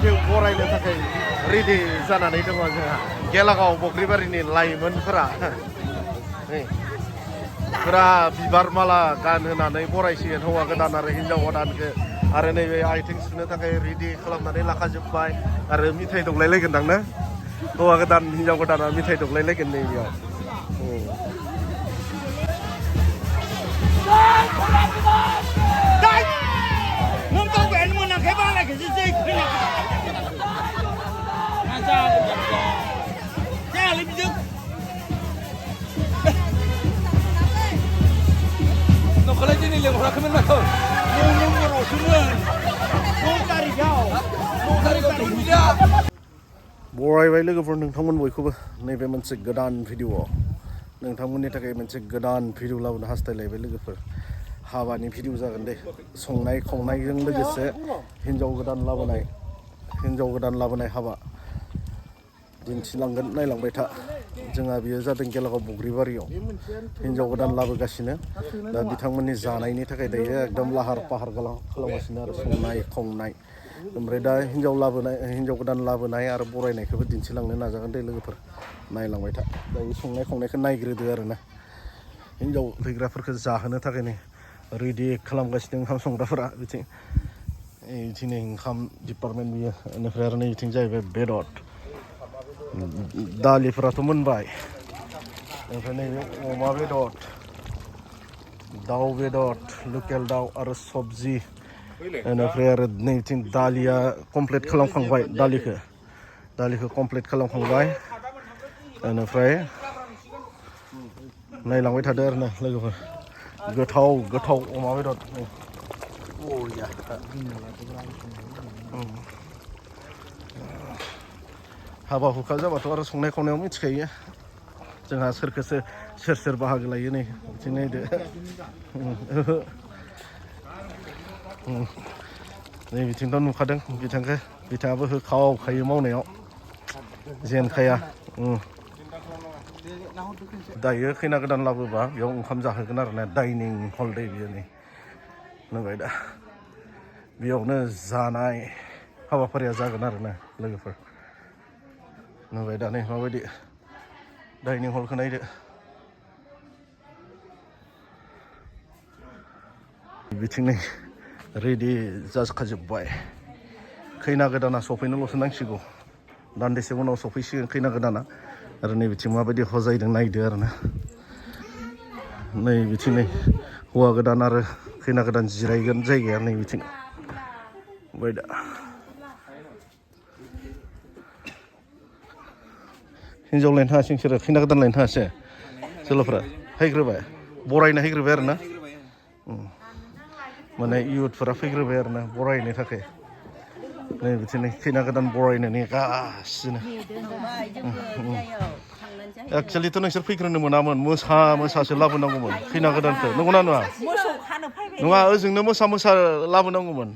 मिथिं बरायनो थाखाय रेडि जानानै दङ जोंहा गेलागाव बग्रिबारिनि लाइमोनफोरा फुरा बिबार माला गानहोनानै बरायसिगोन हौवा गोदान आरो हिन्जाव गोदानखौ आरो नैबे आथिं सुनो थाखाय रेडि खालामनानै लाखाजोब्बाय आरो मिथाइ दौलायलायगोन दां हौवा गोदान हिन्जाव गोदाना मिथाइ दौलायलायगोन नैबेयाव能到外面那开发那可是最困难的。那这样子讲说，这样你比较。那后来这里领回来可没那头，领不着什么，弄大的票，弄大的走不了。बरायबाय लोगोफोर नोंथांमोन बयखौबो नैबे मोनसे गोदान भिडिअ नोंथांमोननि थाखाय मोनसे गोदान भिडिअ लाबोनो हास्थायलायबाय लोगोफोर हाबानि भिडिअ जागोन दे संनाय खावनायजों लोगोसे हिन्जाव गोदान लाबोनाय हाबा दिन्थिलांगोन नायलांबाय था जोंहा बियो जादों गेलागाव बग्रिबारियाव हिन्जाव गोदान लाबोगासिनो दा बिथांमोननि जानायनि थाखाय दायो एकदम लाहार फाहार खालामगासिनो आरो संनाय खावनाय ओमफ्राय दा हिन्जाव गोदान लाबोनाय आरो बरायनायखौबो दिन्थिलांनो नाजागोन दे लोगोफोर नायलांबाय था दायो संनाय खावनायखौ नायग्रोदो आरोना हिन्जाव फैग्राफोरखौ जाहोनो थाखाय नै रेडि खालामगासिनो ओंखाम संग्राफोरा बिथिं ओंखाम डिपार्टमेन्ट बियो बेनिफ्राय आरो नैथिं जाहैबाय बेदर दालिफोराथ' मोनबाय ओमफ्राय नैबे अमा बेदर दाउ बेदर लकेल दाउ आरो सबजि बेनिफ्राय आरो नैथिं दालिया कमप्लिट खालामखांबाय दालिखौ कमप्लिट खालामखांबाय बेनिफ्राय नायलांबाय थादो आरोना लोगोफोर गोथाव अमा बेदर हाबा हुखा जाबाथ' आरो संनाय खावनायाव मिथिखायो जोंहा सोर बाहागो लायो नै बिथिं नायदो नै बिथिंथ' नुखादों बिथाङाबो होखावखायो मावनायाव जेनखाया दायो खैना गोदान लाबोबा बेयाव ओंखाम जाहोगोन आरोना डाइनिं हल दै बियो नै नुबाय दा बेयावनो जानाय हाबाफारिया जागोन आरोना लोगोफोर नुबाय दा नै माबायदि डाइनिं हलखौ नायदो बिथिं नै रेडि जाखाजोब्बाय खैना गोदाना सफैनोल'सो नांसिगौ दान्दिसे उनाव सफैसिगोन खैना गोदाना आरो नै बिथिं माबायदि हजायदों नायदो आरोना नै बिथिं नै हौवा गोदान आरो खैना गोदान जिरायगोन जायगाया नै बिथिं ओमफ्राय दा हिन्जाव लायनो थाङासै नोंसोरो खैना गोदान लायनो थाङासै सोलोफ्रा फैग्रोबाय बरायनो हैग्रोबाय आरोना माने इयुथफोरा फैग्रोबाय आरोना बरायनो थाखाय नै बिदिनो खैना गोदान बरायनो नेगासिनो एक्सुवेलिथ' नोंसोर फैग्रोनो मोनामोन मोसासो लाबोनांगौमोन खैना गोदानखौ नंगौना नङा नङा ओजोंनो मोसा लाबोनांगौमोन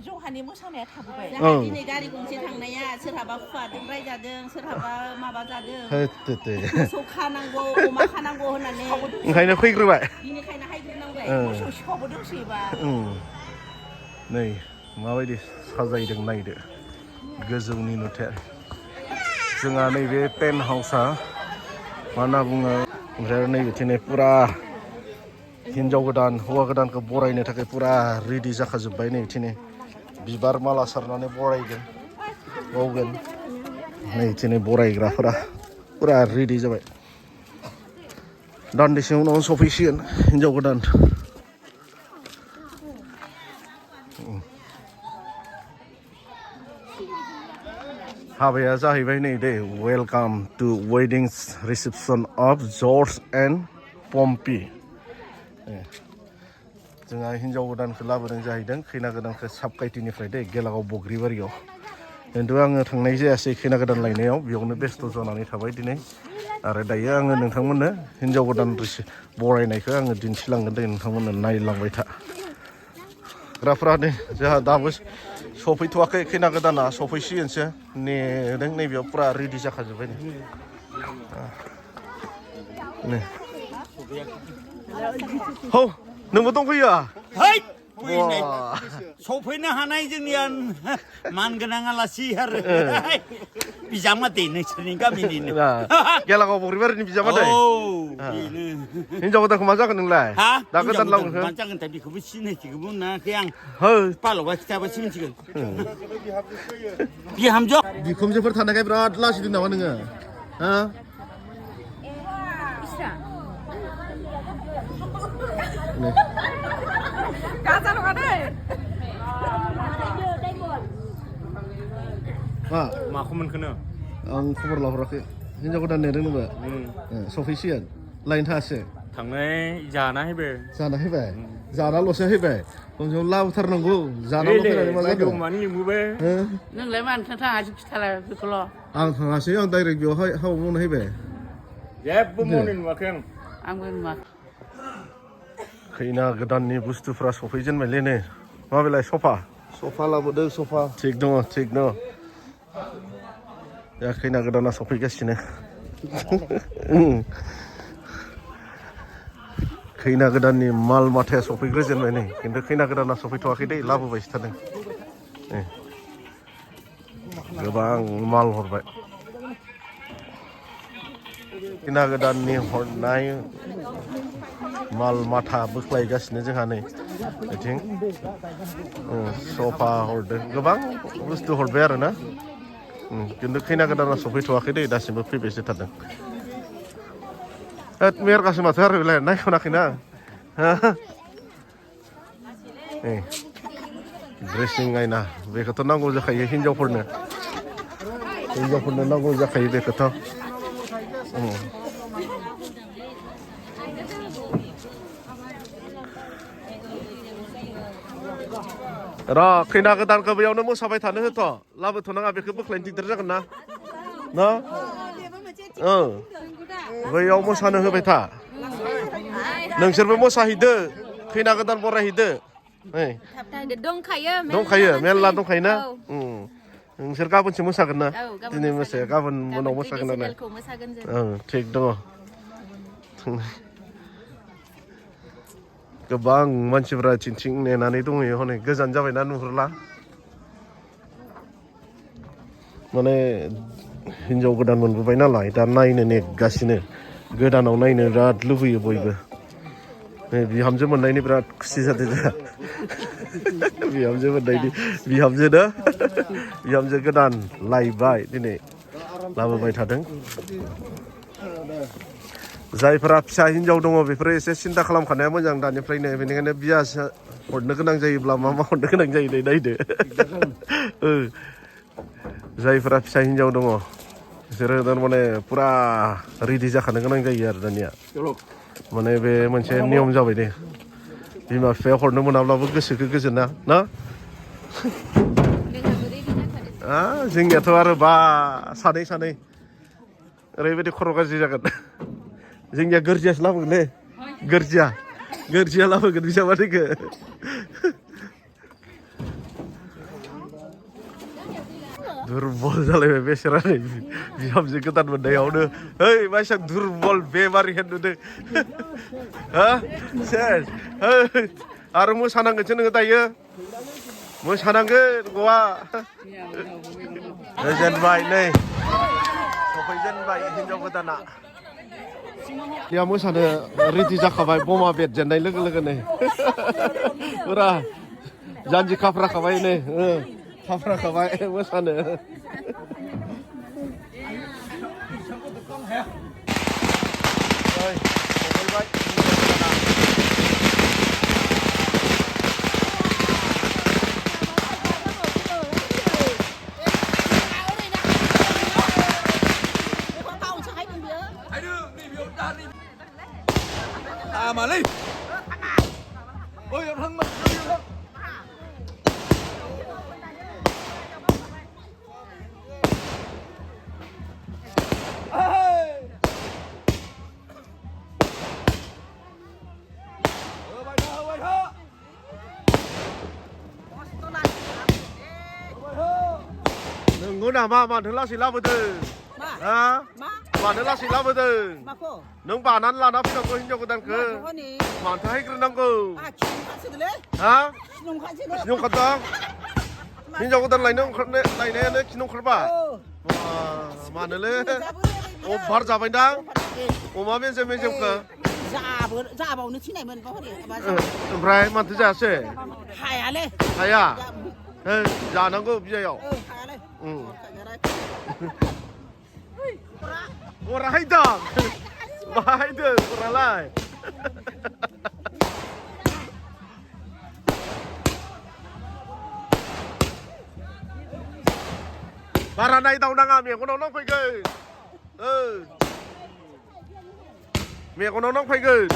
जहानि मोसानाया थाबोबाय दिनै गारि गंसे थांनाया सोरहाबा खुवाजों रायजादों सोरहाबा माबा जादों मोसौ खानांगौ अमा खानांगौ होननानै ओंखायनो फैग्रोबाय बिनिखायनो हायग्रोनांबाय मोसौ सिखावबो दंसोयोबा नै माबायदि साजायदों नायदो गोजौनि नुथाय जोंहा नैबे टेन्ट हाउसआ मा होनना बुङो ओमफ्राय नैबेथिं फुरा हिन्जाव गोदान हौवा गोदानखौ बरायनो थाखाय फुरा रेडि जाखाजोब्बाय नैथिं बिबार माला सारनानै बावगोन नैथिं बरायग्राफोरा फुरा रेडि जाबाय दान्दिसे उनाव सफैसिगोन हिन्जाव गोदान हाबाया जाहैबाय नै दे welcome to wedding reception of George and Pampi जोंहा हिन्जाव गोदानखौ लाबोदों जाहैदों खैना गोदानखौ साबकाइटिनिफ्राय दे गेलागाव बग्रिबारियाव खिन्थु आङो थांनाय जायासै खैना गोदान लायनायाव बेयावनो बेस्थ' जानानै थाबाय दिनै आरो दायो आङो नोंथांमोननो हिन्जाव गोदान बरायनायखौ आङो दिन्थिलांगोन दे नोंथांमोननो नायलांबाय था ग्राफोरा नै जोंहा दाबो सफैथ'वाखै खैना गोदाना सफैसिगोनसो नेदों नैबेयाव फुरा रेडि जाखाजोब्बाय नै हौ नोंबो दंफैयो फैनाय 와. सफैनो हानाय जोंनिया मान गोनां आलासि आरो बिजामादै नोंसोरनि गामिनिनो गेलागाव बग्रिबारिनि बिजामादै औ बेनो हिनजाव गोदानखौ मा जागोन नोंलाय हा दा गोदान लाबोखो मा जागोन दा बेखौबो सिनायथिखौबो मोनाखै आं हो पालकआ खिथाबासो मिथिगोन बिहामजो बिखुमजोफोर थानायखाय बिराद लाजिदों नामा नोङो हा नै मा माखौ मोनखोनो आं खबर लाहराखै हिनजाव गोदान नेदों नोंबो सफैसिगोन लायनो थाङासै थांनाय जाना हैबो जाना फैबाय जानाल'सो फैबाय खमसे खम लाबोथारनांगौ जानाल' फैनानै मा जादों मानो लिंबोबाय नोंलाय मानो थाङासै खिथालाय बेखौल' आं थाङासै आं डाइरेक्ट बेवहाय हाबा मावनो फैबाय जेबो मावनाय नुवाखै आं आंबो नुवाखै खैना गोदाननि बुस्थुफ्रा सफैजेनबायलै नै माबेलाय सफा लाबोदों सफा थिग दङ दा खैना गोदाना सफैगासिनो खैना गोदाननि माल माथाया सफैग्रोजेनबाय नै खिन्थु खैना गोदाना सफैथ'वाखै दै लाबोबायसो थादों गोबां माल हरबाय खैना गोदाननि हरनाय माल माथा बोख्लायगासिनो जोंहा नै बिथिं सफा हरदों गोबां बुस्थु हरबाय आरो ना खिन्थु खैना गोदाना सफैथ'वाखै दै दासिमबो फैबायसो थादों मेरगासो माथो आरो बेलाय नायख'नाखैना ड्रेसिं आयना बेखौथ' नांगौ जाखायो हिनजावफोरनो नांगौ जाखायो बेखौथ' र' खैना गोदानखौ बेयावनो मोसाबाय थानो होथ' लाबोथ' नाङा बेखौ बोख्लायनो दिगदार जागोन ना बैयाव मोसानो होबाय था नोंसोरबो मोसाहैदो खैना गोदान बरायहैदो दंखायो मेरला दंखायो ना नोंसोर गाबोनसो मोसागोन ना दिनै मोसाया गाबोन उनाव मोसागोन आरो थिग दङ गोबां मानसिफ्रा थिंथिं नेनानै दंहैयो हनै गोजान जाबायना नुहुरला माने हिनजाव गोदान मोनबोबाय नालाय दा नायनो नेगासिनो गोदानाव नायनो बिराद लुबैयो बयबो बिहामजो मोननायनि बिराद खुसि जादों जोंहा बिहामजो मोननायनि बिहामजो गोदान लायबाय दिनै लाबोबाय थादों जायफोरा फिसा हिनजाव दङ बेफोरो एसे सिन्था खालामखानाया मोजां दानिफ्रायनो बेनिखायनो बिया हरनो गोनां जायोब्ला मा हरनो गोनां जायो नायदो जायफोरा फिसा हिनजाव दङ बिसोरो थारमाने पुरा रेडि जाखानो गोनां जायो आरो दानिया माने बे मोनसे नियम जाबाय दे बिमा बिफाया हरनो मोनाब्लाबो गोसोखौ गोजोना ना जोंनियाथ' आरो बा सानै ओरैबायदि खर' गाज्रि जागोन जोंनिया गोरजियासो लाबोगोनलै गोरजिया लाबोगोन बिजामादैखौ दुरबल जालायबाय बेसेरा नै बिहामजो गोदान मोननायावनो ओइ मानसिया दुरबल बेमारि नुदों आरो मोसानांगोनसो नोङो दायो मोसानांगोन गवा जेनबाय नै सफैजेनबाय हिनजाव गोदाना या मोसानो रेडि जाखाबाय बमा बेदजेननाय लोगो लोगोनो फुरा जानजि खाफ्राखाबाय नै खाफ्राखाबाय मोसानो Mali. Ôi em thăng mặt. Đừng có nào mà thử lao xì lao với từ. Ma. मानो लासै लाबोदों माखौ नों बानानै लाना फैनांगौ हिनजाव गोदानखौ हनै मानोथो हायग्रोनांगौ खिनखासोदोलै हा खिनखासोदो खिन ओंखारदों हिनजाव गोदान लायनायानो खिन ओंखारबा मानोलै अभार जाबायदां अमा मेजेमखौ जाबावनो थिनायमोन ओमफ्राय माथो जायासै हायालै हाया जानांगौ बियायाव हायालै अरा हायदों मा हायदों अरालाय बारा नायदावनाङा मेगनाव नांफैगोन मेगनाव नांफैगोन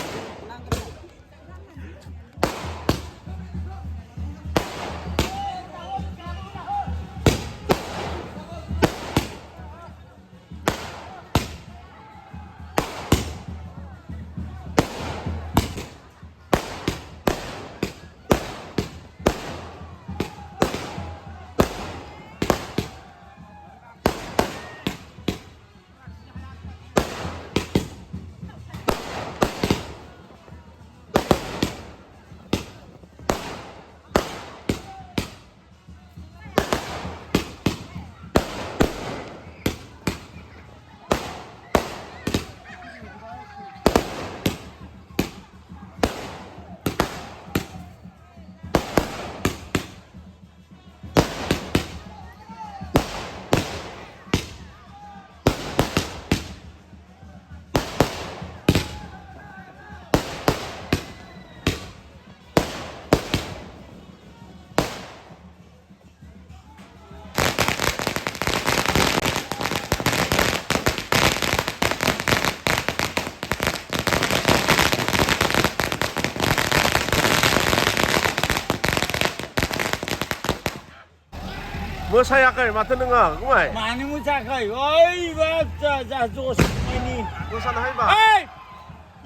मोसायाखै माथो नोङो गुमै मानो मोसायाखै ओइ बाजा जा जसनायनि मोसानो हायोबा ओइ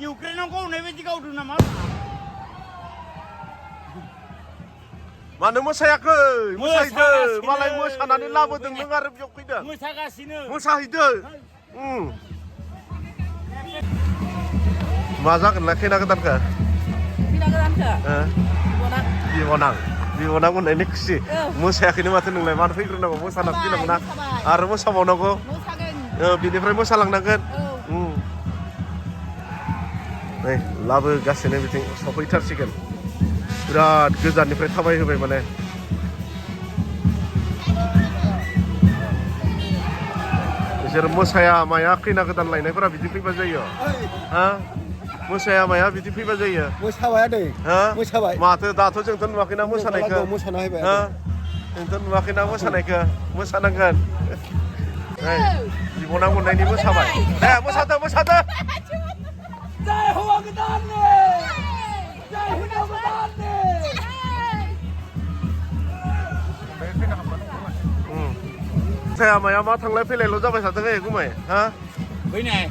इउक्रेनाव गावनाय बायदि गावदों नामा मानो मोसायाखै मोसाहैदों मालाय मोसानानै लाबोदों नों आरो बेयाव फैदों मोसागासिनो मोसाहैदों मा जागोनलाय खैना गोदानखौ बिबनां मोननायनि खुसि मोसायाखैनो माथो नोंलाय मानो फैग्रोनांगौ मोसानानै फैनांगौ ना आरो मोसाबावनांगौ बिनिफ्राय मोसालांनांगोन नै लाबोगासिनो बिथिं सफैथारसिगोन बिराद गोजाननिफ्राय थाबायहोबाय माने बिसोर मोसाया माया खैना गोदान लायनायफोरा बिदि फैबा जायो हा मोसाया माया बिदि फैबा जायो मोसाबाय दै मोसाबाय माथो दाथ' जोंथ' नुवाखैना मोसानायखौ मोसाना होबाय जोंथ' नुवाखैना मोसानायखौ मोसानांगोन बिबनां मोननायनि मोसाबाय दे मोसादो जाय हौवा गोदाननो जाय हिनजाव गोदाननो मोसाया माया मा थांलाय फैलायल' जाबाय थादों गुमै हा फैनाय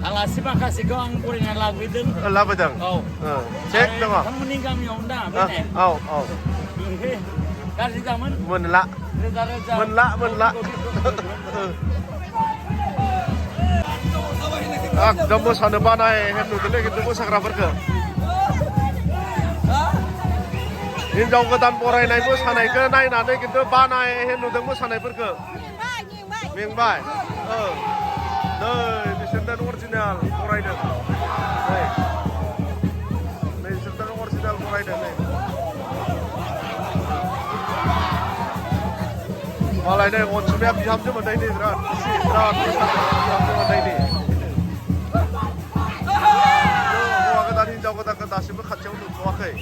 आलासि माखासेखौ आं बरायना लाबोदों लाबोदों चेक दङ नोंथांमोननि गामियावनो दा फैनाय औ गाज्रि जामोन मोनला रोजा रोजा मोनला एकदम मोसानो बानाय नुदोंलै खिन्थु मोसाग्राफोरखौ हिनजाव गोदान बरायनाय मोसानायखौ नायनानै खिन्थु बानाय नुदों मोसानायफोरखौ मेंबाय नै बिसोरनो अरिजिनाल बरायदों नै बिसोरनो अरिजिनाल बरायदों नै मालाय नै अनसुमाया बिहामजो मोननायनि बिराद खुसि बिराद बिहामजो मोननायनि हौवा गोदान हिनजाव गोदानखौ दासिमबो खाथियाव नुथ'वाखै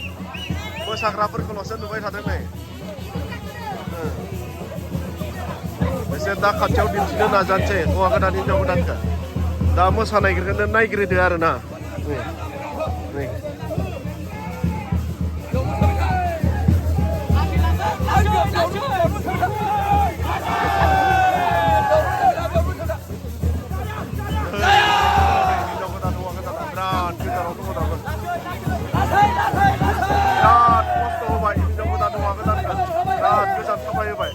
मोसाग्राफोरखौल'सो नुबाय थादों नै बिसोर दा खाथियाव दिन्थिनो नाजानोसै हौवा गोदान हिनजाव गोदानखौ दा मोसानायखौनो नायग्रोदो आरो ना नै बिराद गोजान थाबायहोबाय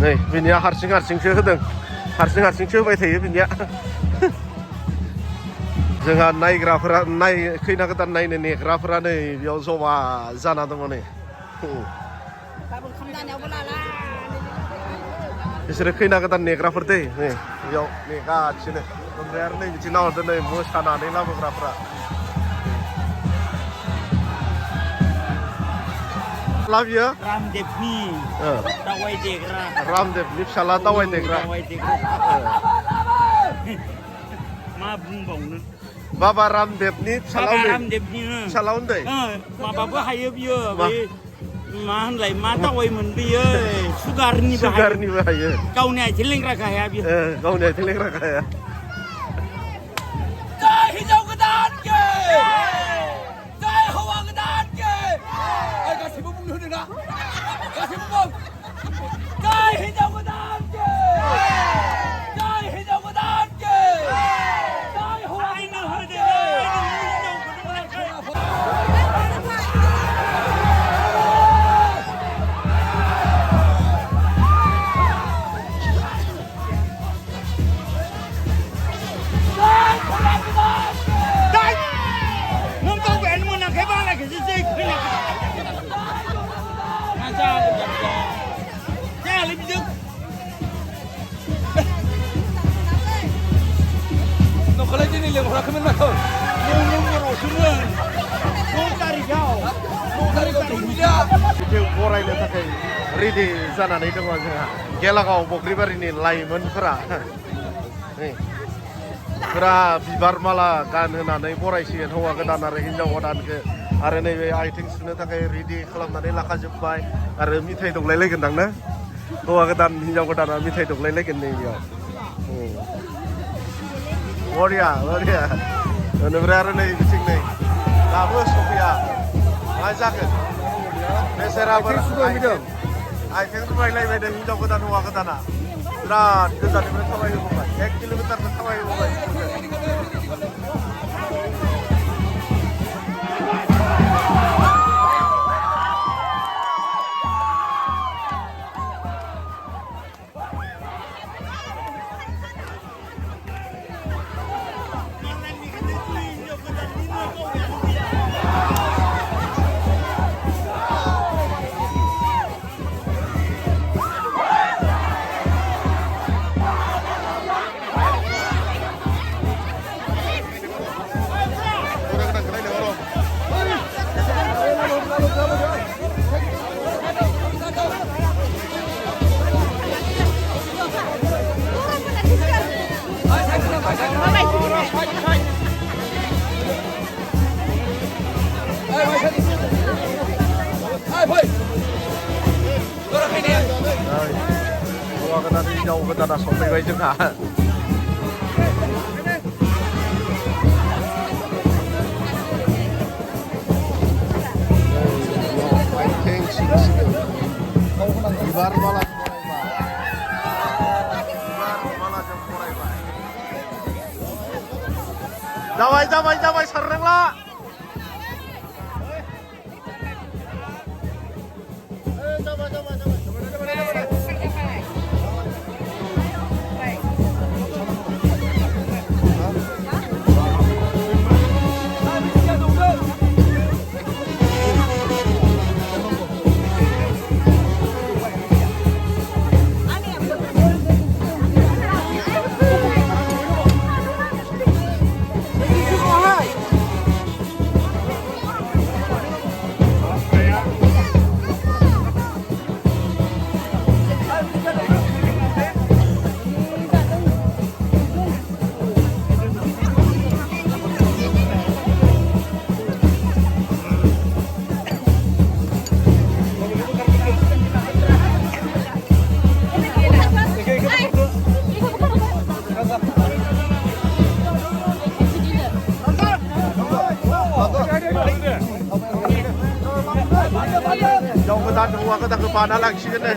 नै बिनिया हारसिं हारसिंसो होदों हारसिं हारसिंसो होबाय थायो बिनिया जोंहा नायग्राफोरा खैना गोदान नायनो नेग्राफोरा नै बेयाव जमा जाना दङ नै बिसोरो खैना गोदान नेग्राफोर दै नै बेयाव नेगासिनो ओमफ्राय आरो नै बिदि नाहरदों नै मोसानानै लाबोग्राफ्रा लाबोयो रामदेवनि दावाइ देग्रा रामदेवनि फिसाला दावाइ देग्रा मा बुंबावनो बाबा रामदेवनि फिसाला रामदेवनि फिसाला उन्दै माबाबो हायो बियो मा होनलाय मा दावाइमोन बियो सुगारनिबो हायो गावनि आथिं लेंग्राखा हाया बियो गावनि आथिं लेंग्राखा हाया हिनजाव गोदान के जय हौवा गोदान के गासैबो बुंनो होदों ना गासैबो बुं जय हिनजाव गोदान के जय हिनजाव गोदान के जय हौवा गोदान बरायनो थाखाय रेडि जानानै दङ जोंहा गेलागाव बग्रिबारिनि लाइमोनफोरा फुरा बिबार माला गानहोनानै बरायसिगोन हौवा गोदान आरो हिनजाव गोदानखौ आरो नैबे आथिं सुनो थाखाय रेडि खालामनानै लाखाजोब्बाय आरो मिथाइ दौलायलायगोन ना हौवा गोदान हिनजाव गोदाना मिथाइ दौलायलायगोन नै बेयाव बरिया बरिया बेनिफ्राय आरो नै बिथिं नै दाबो सफैया मा जागोन बेसेराफोर आथिं रुबायलायबायदों हिनजाव गोदान हौवा गोदाना बिराद गोजाननिफ्राय थाबायहोबोबाय 1 किल'मिटारसो थाबायहोबोबाय hौवा गोदान हिनजाव गोदाना सफैबाय जोंहा बिबार माला जाबाय सारनांला हिनजाव गोदान हौवा गोदानखौ बाना लांसिगोन नो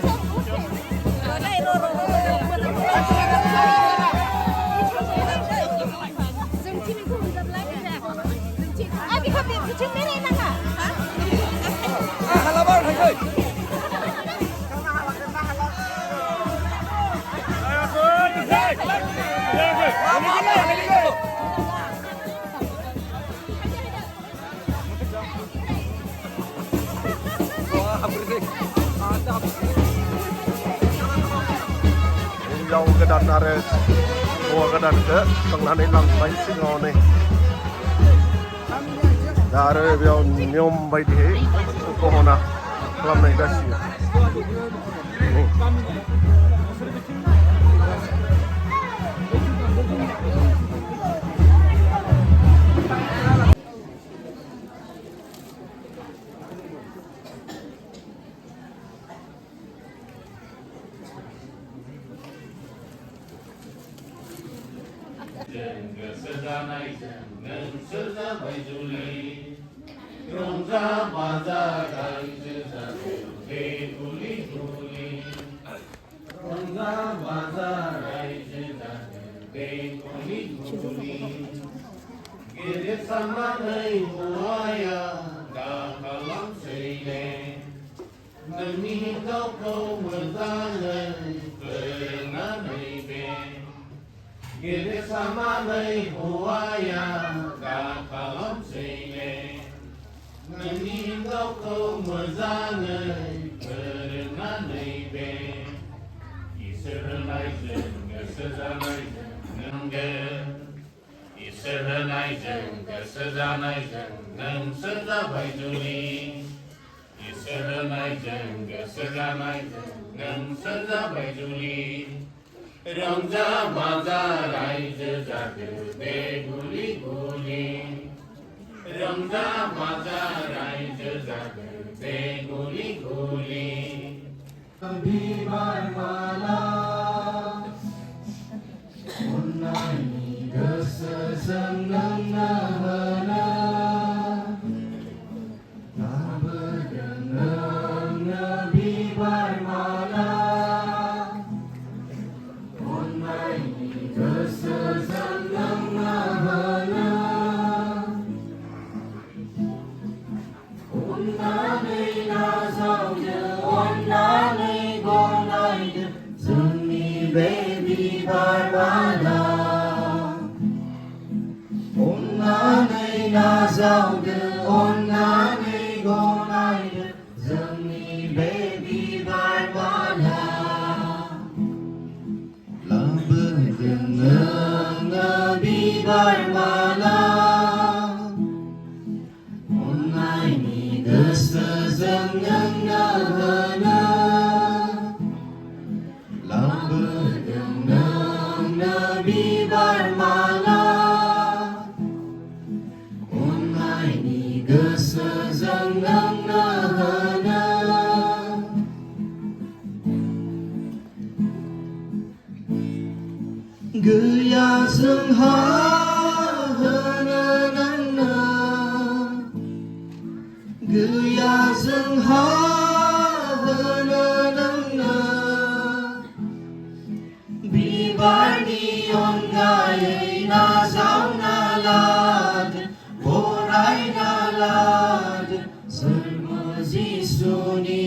हिन्जाव गोदान आरो हौवा गोदानखौ थांनानै लांबाय सिगाङाव नै दा आरो बेयाव नियम बायदियै गहना खालामनाय जासिगोन इसोर होनायजों गोसो जानायजों नोंसोर जाबाय जुलि इसोर होनायजों गोसो जानायजों नोंसोर जाबाय जुलि रंजा बाजा रायजो जादो दे गुलि गुलि रंजा बाजा रायजो जादो दे गुलि गुलि बिबार माला अन्नायनि गोसोजों नोंनो होनो लाबोदों नोंनो बिबार माला अन्नायनि गोसोजों नोंनो होनो अन्नानै नाजावदो अन्नानै गनायदो जोंनि बे बिबार माला अन्नानै नाजावदो अन्नानै गनायदो जोंनि बे बिबार माला लाबोदों नोंनो बिबार माला अन्नायनि गोसोजों नोंनो होनो लाबोदों नोंनो बिबार माला अन्नायनि गोसोजों नोंनो होनो गैया जोंहा होनो नोंनो गैया जोंहा होनो नोंनो बिबारनि अनगायै नाजावना लादो बरायना लादो जोनोम जिसुनि